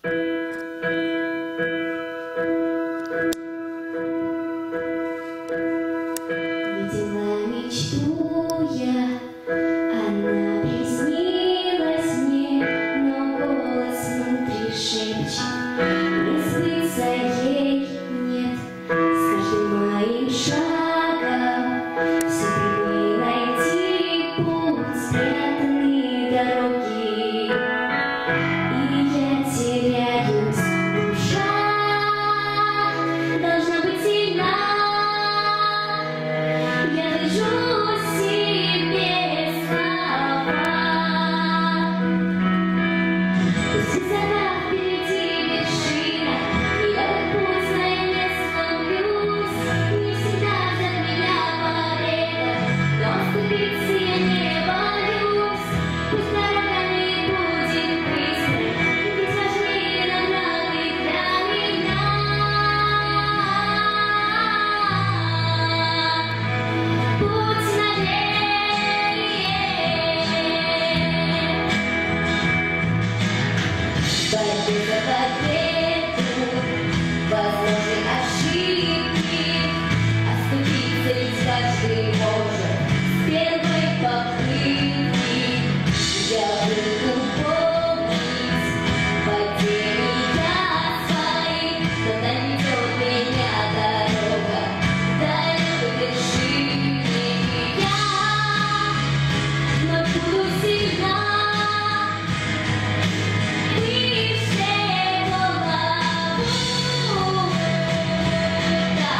Видела мечту я, она приснилась мне, но голос внутри шепчет, не сбыться ей нет. С каждым моим шагом все прямее найти путь спрятанной дороги, и я теряюсь в ушах. Должна быть сильна. Я держу себе слова. Пусть высока впереди вершина, и я так поздно не сломлюсь. Не всегда ждет меня победа, но оступиться я не боюсь. Пусть дорога не будет быстрой, ведь важнее награды для меня. Путь навеки, борьбы за победу, возможны ошибки, оступиться ведь каждый может с первой попытки. Я буду помнить падения свои, но доведет меня дорога до этой вершины. Но буду сильна, выше голову. Да,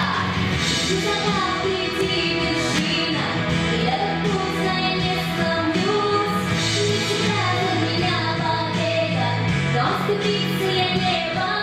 высока впереди вершина, и я так поздно я не сломлюсь. Не всегда за меня победа, но оступиться я не боюсь.